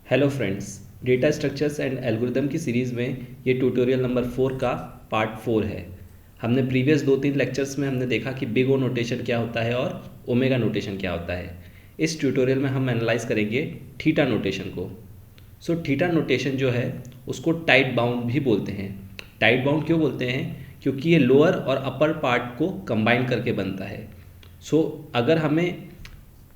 Hello friends, data structures and algorithm की series में ये ट्यूटोरियल नंबर 4 का पार्ट 4 है। हमने प्रीवियस 2-3 लेक्चर्स में हमने देखा कि बिग ओ नोटेशन क्या होता है और ओमेगा नोटेशन क्या होता है। इस ट्यूटोरियल में हम एनालाइज करेंगे थीटा नोटेशन को। थीटा नोटेशन जो है उसको टाइट बाउंड भी बोलते हैं। टाइट बाउंड क्यों बोलते हैं? क्योंकि ये लोअर और अपर पार्ट को कंबाइन करके बनता है। अगर हमें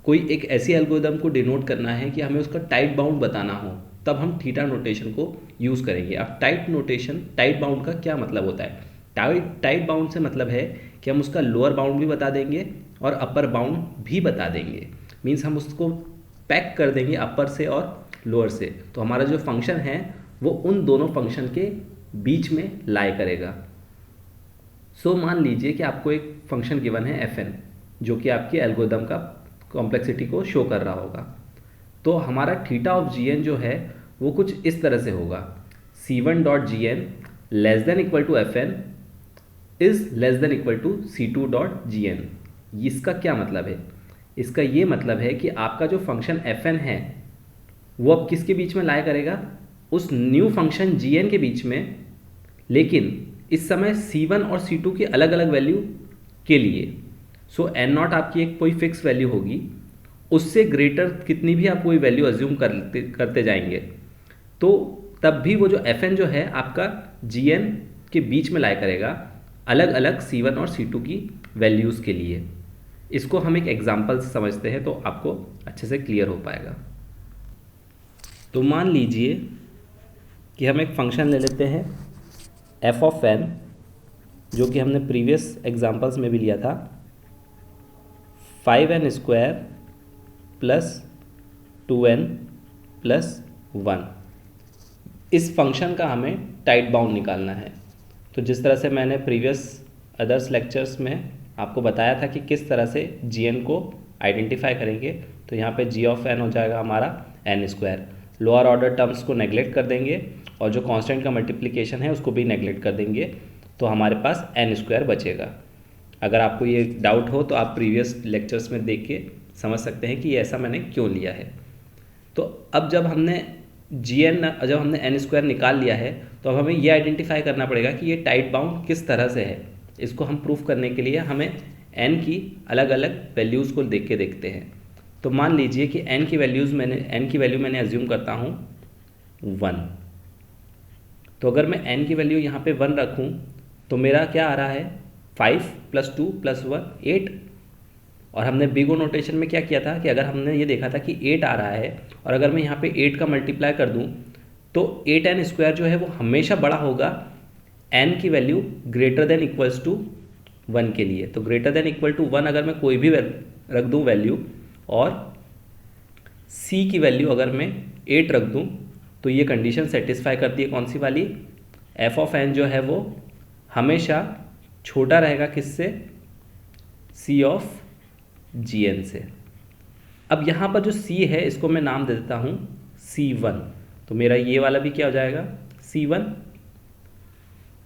कोई एक ऐसी एल्गोरिदम को डिनोट करना है कि हमें उसका टाइट बाउंड बताना हो, तब हम थीटा नोटेशन को यूज़ करेंगे। अब टाइट बाउंड का क्या मतलब होता है? टाइट बाउंड से मतलब है कि हम उसका लोअर बाउंड भी बता देंगे और अपर बाउंड भी बता देंगे। मीन्स हम उसको पैक कर देंगे अपर से और लोअर से, तो हमारा जो फंक्शन है वो उन दोनों फंक्शन के बीच में लाई करेगा। मान लीजिए कि आपको एक फंक्शन गिवन है fn, जो कि आपके एल्गोरिदम का कॉम्प्लेक्सिटी को शो कर रहा होगा। तो हमारा थीटा ऑफ gn जो है वो कुछ इस तरह से होगा, c1.gn less than equal to fn is less than equal to c2.gn। इसका क्या मतलब है? इसका ये मतलब है कि आपका जो फंक्शन fn है वो अब किसके बीच में लाई करेगा? उस न्यू फंक्शन gn के बीच में, लेकिन इस समय c1 और c2 की अलग अलग वैल्यू के लिए। n0 आपकी एक कोई फिक्स वैल्यू होगी, उससे ग्रेटर कितनी भी आप कोई वैल्यू अज्यूम करते जाएंगे, तो तब भी वो जो fn जो है आपका gn के बीच में लाई करेगा अलग अलग c1 और c2 की वैल्यूज़ के लिए। इसको हम एक एग्जाम्पल से समझते हैं तो आपको अच्छे से क्लियर हो पाएगा। तो मान लीजिए कि हम एक फंक्शन ले लेते हैं f ऑफ n, जो कि हमने प्रीवियस एग्जाम्पल्स में भी लिया था, 5n² प्लस 2n प्लस 1। इस फंक्शन का हमें टाइट बाउंड निकालना है। तो जिस तरह से मैंने प्रीवियस अदर्स लेक्चर्स में आपको बताया था कि किस तरह से gn को आइडेंटिफाई करेंगे, तो यहाँ पे g ऑफ n हो जाएगा हमारा n²। लोअर ऑर्डर टर्म्स को नेगलेक्ट कर देंगे और जो कांस्टेंट का मल्टीप्लिकेशन है उसको भी नेगलेक्ट कर देंगे, तो हमारे पास n² बचेगा। अगर आपको ये डाउट हो तो आप प्रीवियस लेक्चर्स में देख के समझ सकते हैं कि ये ऐसा मैंने क्यों लिया है। तो अब जब हमने n² निकाल लिया है, तो अब हमें ये आइडेंटिफाई करना पड़ेगा कि ये टाइट बाउंड किस तरह से है। इसको हम प्रूफ करने के लिए हमें n की अलग अलग वैल्यूज़ को देख के देखते हैं। तो मान लीजिए कि n की वैल्यू मैंने अज्यूम करता हूँ 1। तो अगर मैं n की वैल्यू यहाँ पे 1 रखूँ तो मेरा क्या आ रहा है, 5 + 2 + 1 8। और हमने बिग ओ नोटेशन में क्या किया था कि अगर हमने ये देखा था कि 8 आ रहा है और अगर मैं यहाँ पे 8 का मल्टीप्लाई कर दूँ तो 8n² जो है वो हमेशा बड़ा होगा n की value greater than equals to 1 के लिए। तो ग्रेटर देन इक्वल टू 1 अगर मैं कोई भी रख दूँ वैल्यू और c की वैल्यू अगर मैं 8 रख दूँ, तो ये कंडीशन सेटिस्फाई करती है कौन सी वाली? f ऑफ n जो है वो हमेशा छोटा रहेगा किससे? c ऑफ gn से। अब यहाँ पर जो c है इसको मैं नाम दे देता हूँ c1, तो मेरा ये वाला भी क्या हो जाएगा? c1।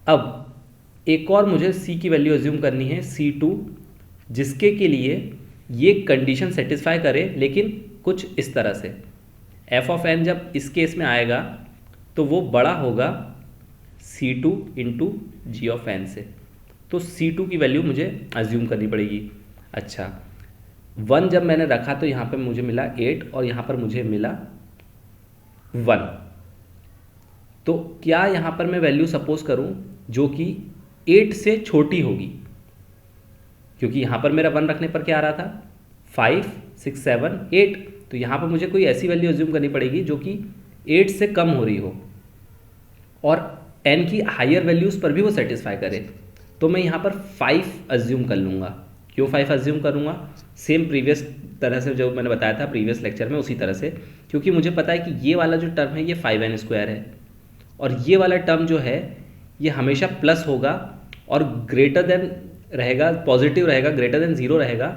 अब एक और मुझे c की वैल्यू अज्यूम करनी है c2, जिसके के लिए ये कंडीशन सेटिस्फाई करे, लेकिन कुछ इस तरह से। f ऑफ n जब इस केस में आएगा तो वो बड़ा होगा c2 into g of n से। तो c2 की वैल्यू मुझे अज्यूम करनी पड़ेगी। अच्छा, 1 जब मैंने रखा तो यहाँ पर मुझे मिला 8 और यहाँ पर मुझे मिला 1। तो क्या यहाँ पर मैं वैल्यू सपोज करूँ जो कि 8 से छोटी होगी? क्योंकि यहाँ पर मेरा 1 रखने पर क्या आ रहा था? 5 6 7 8। तो यहाँ पर मुझे कोई ऐसी वैल्यू अज्यूम करनी पड़ेगी जो कि 8 से कम हो रही हो और n की हायर वैल्यूज़ पर भी वो सेटिस्फाई करे। तो मैं यहाँ पर 5 अज्यूम कर लूँगा। क्यों 5 अज्यूम करूँगा? सेम प्रीवियस तरह से जो मैंने बताया था प्रीवियस लेक्चर में, उसी तरह से, क्योंकि मुझे पता है कि ये वाला जो टर्म है ये 5n² है और ये वाला टर्म जो है ये हमेशा प्लस होगा और ग्रेटर देन रहेगा, पॉजिटिव रहेगा, ग्रेटर देन 0 रहेगा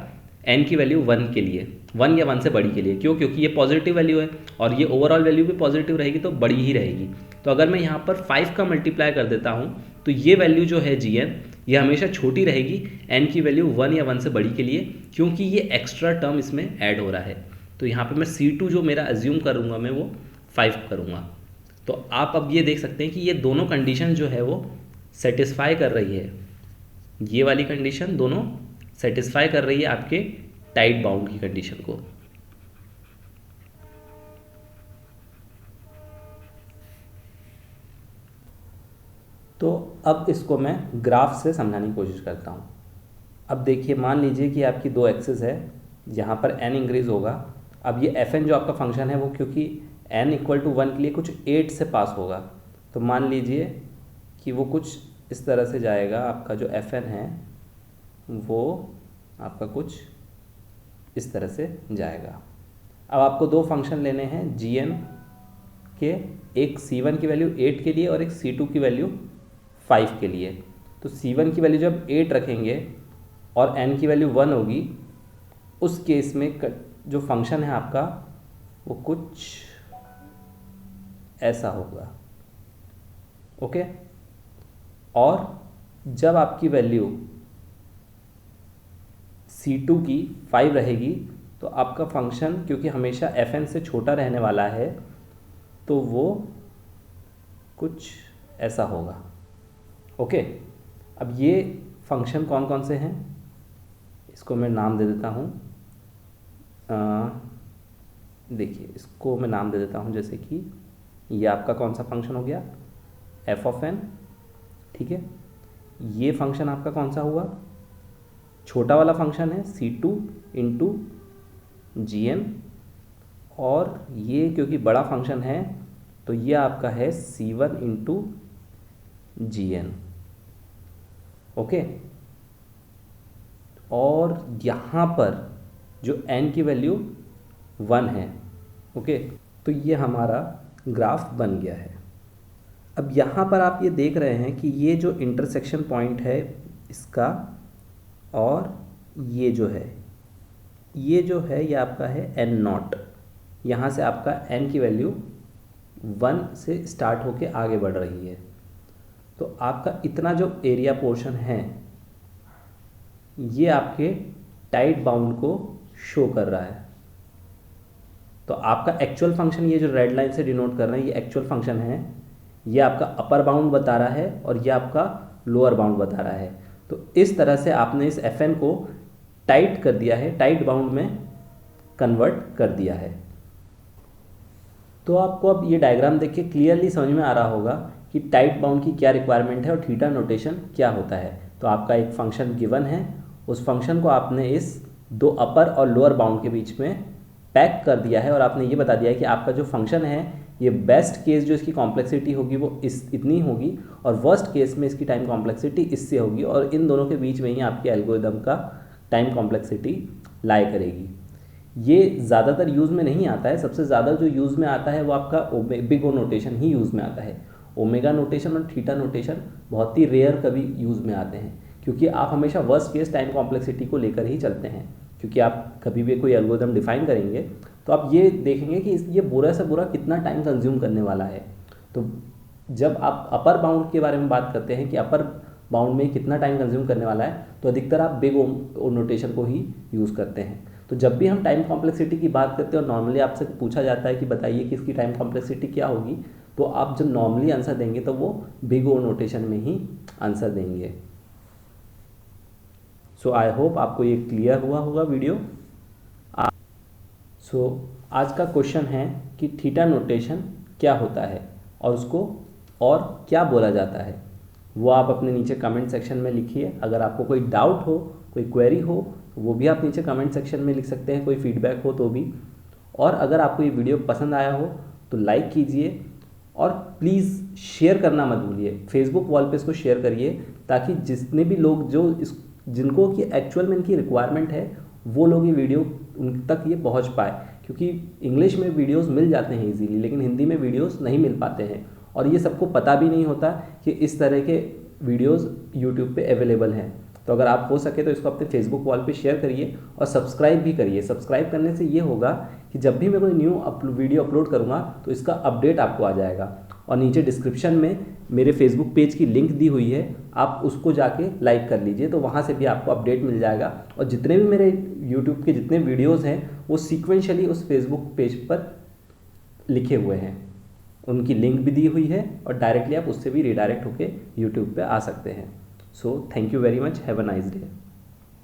n की वैल्यू 1 के लिए, 1 या 1 से बड़ी के लिए। क्यों? क्योंकि ये पॉजिटिव वैल्यू है और ये ओवरऑल वैल्यू भी पॉजिटिव रहेगी तो बड़ी ही रहेगी। तो अगर मैं यहाँ पर 5 का मल्टीप्लाई कर देता हूँ तो ये वैल्यू जो है gn ये हमेशा छोटी रहेगी n की वैल्यू 1 या 1 से बड़ी के लिए, क्योंकि ये एक्स्ट्रा टर्म इसमें ऐड हो रहा है। तो यहाँ पे मैं c2 जो मेरा अज्यूम करूँगा मैं वो 5 करूँगा। तो आप अब ये देख सकते हैं कि ये दोनों कंडीशन जो है वो सेटिस्फाई कर रही है, ये वाली कंडीशन दोनों सेटिस्फाई कर रही है आपके टाइट बाउंड की कंडीशन को। तो अब इसको मैं ग्राफ से समझाने की कोशिश करता हूँ। अब देखिए, मान लीजिए कि आपकी दो एक्सिस है, यहाँ पर n इंक्रीज होगा। अब ये fn जो आपका फंक्शन है वो क्योंकि n इक्वल टू 1 के लिए कुछ 8 से पास होगा, तो मान लीजिए कि वो कुछ इस तरह से जाएगा। आपका जो fn है वो आपका कुछ इस तरह से जाएगा। अब आपको दो फंक्शन लेने हैं gn के, एक c1 की वैल्यू 8 के लिए और एक c2 की वैल्यू 5 के लिए। तो c1 की वैल्यू जब 8 रखेंगे और n की वैल्यू 1 होगी, उस केस में जो फंक्शन है आपका वो कुछ ऐसा होगा। ओके, और जब आपकी वैल्यू c2 की 5 रहेगी तो आपका फंक्शन क्योंकि हमेशा fn से छोटा रहने वाला है तो वो कुछ ऐसा होगा। ओके, अब ये फंक्शन कौन कौन से हैं इसको मैं नाम दे देता हूँ। देखिए, इसको मैं नाम दे देता हूँ, जैसे कि ये आपका कौन सा फंक्शन हो गया, f ऑफ n। ठीक है, ये फंक्शन आपका कौन सा हुआ, छोटा वाला फंक्शन है c2 इंटू gn, और ये क्योंकि बड़ा फंक्शन है तो ये आपका है c1 इंटू gn। ओके, और यहाँ पर जो n की वैल्यू 1 है। ओके, तो ये हमारा ग्राफ बन गया है। अब यहाँ पर आप ये देख रहे हैं कि ये जो इंटरसेक्शन पॉइंट है इसका, और ये जो है ये आपका है n0। यहाँ से आपका n की वैल्यू 1 से स्टार्ट होके आगे बढ़ रही है। तो आपका इतना जो एरिया पोर्शन है ये आपके टाइट बाउंड को शो कर रहा है। तो आपका एक्चुअल फंक्शन, ये जो रेड लाइन से डिनोट कर रहे हैं, ये एक्चुअल फंक्शन है। ये आपका अपर बाउंड बता रहा है और ये आपका लोअर बाउंड बता रहा है। तो इस तरह से आपने इस fn को टाइट कर दिया है, टाइट बाउंड में कन्वर्ट कर दिया है। तो आपको अब ये डायग्राम देख के क्लियरली समझ में आ रहा होगा कि टाइट बाउंड की क्या रिक्वायरमेंट है और थीटा नोटेशन क्या होता है। तो आपका एक फंक्शन गिवन है, उस फंक्शन को आपने इस दो अपर और लोअर बाउंड के बीच में पैक कर दिया है, और आपने ये बता दिया है कि आपका जो फंक्शन है ये बेस्ट केस जो इसकी कॉम्प्लेक्सिटी होगी वो इतनी होगी, और वर्स्ट केस में इसकी टाइम कॉम्प्लेक्सिटी इससे होगी, और इन दोनों के बीच में ही आपके एल्गोरिदम का टाइम कॉम्प्लेक्सिटी लाई करेगी। ये ज़्यादातर यूज़ में नहीं आता है। सबसे ज़्यादा जो यूज़ में आता है वो आपका बिग ओ नोटेशन ही यूज़ में आता है। ओमेगा नोटेशन और थीटा नोटेशन बहुत ही रेयर कभी यूज़ में आते हैं, क्योंकि आप हमेशा वर्स्ट केस टाइम कॉम्प्लेक्सिटी को लेकर ही चलते हैं। क्योंकि आप कभी भी कोई एल्गोरिदम डिफाइन करेंगे तो आप ये देखेंगे कि ये बुरा से बुरा कितना टाइम कंज्यूम करने वाला है। तो जब आप अपर बाउंड के बारे में बात करते हैं कि अपर बाउंड में कितना टाइम कंज्यूम करने वाला है, तो अधिकतर आप बिग ओ नोटेशन को ही यूज़ करते हैं। तो जब भी हम टाइम कॉम्प्लेक्सिटी की बात करते हैं और नॉर्मली आपसे पूछा जाता है कि बताइए कि इसकी टाइम कॉम्प्लेक्सिटी क्या होगी, तो आप जब नॉर्मली आंसर देंगे तो वो बिग ओ नोटेशन में ही आंसर देंगे। सो आई होप आपको ये क्लियर हुआ होगा वीडियो। सो आज का क्वेश्चन है कि थीटा नोटेशन क्या होता है और उसको और क्या बोला जाता है, वो आप अपने नीचे कमेंट सेक्शन में लिखिए। अगर आपको कोई डाउट हो, कोई क्वेरी हो, तो वो भी आप नीचे कमेंट सेक्शन में लिख सकते हैं, कोई फीडबैक हो तो भी। और अगर आपको ये वीडियो पसंद आया हो तो लाइक कीजिए, और प्लीज़ शेयर करना मत भूलिए। फेसबुक वॉल पे इसको शेयर करिए, ताकि जितने भी लोग जिनको कि एक्चुअल में इनकी रिक्वायरमेंट है वो लोग ये वीडियो उन तक ये पहुंच पाए। क्योंकि इंग्लिश में वीडियोस मिल जाते हैं इजीली, लेकिन हिंदी में वीडियोस नहीं मिल पाते हैं, और ये सबको पता भी नहीं होता कि इस तरह के वीडियोस यूट्यूब पे अवेलेबल हैं। तो अगर आप हो सके तो इसको अपने फेसबुक वॉल पे शेयर करिए और सब्सक्राइब भी करिए। सब्सक्राइब करने से ये होगा कि जब भी मैं कोई न्यू वीडियो अपलोड करूँगा तो इसका अपडेट आपको आ जाएगा। और नीचे डिस्क्रिप्शन में मेरे फेसबुक पेज की लिंक दी हुई है, आप उसको जाके लाइक कर लीजिए, तो वहाँ से भी आपको अपडेट मिल जाएगा। और जितने भी मेरे यूट्यूब के जितने वीडियोज़ हैं वो सीक्वेंशियली उस फेसबुक पेज पर लिखे हुए हैं, उनकी लिंक भी दी हुई है और डायरेक्टली आप उससे भी रिडायरेक्ट होके यूट्यूब पे आ सकते हैं। So thank you very much, have a nice day.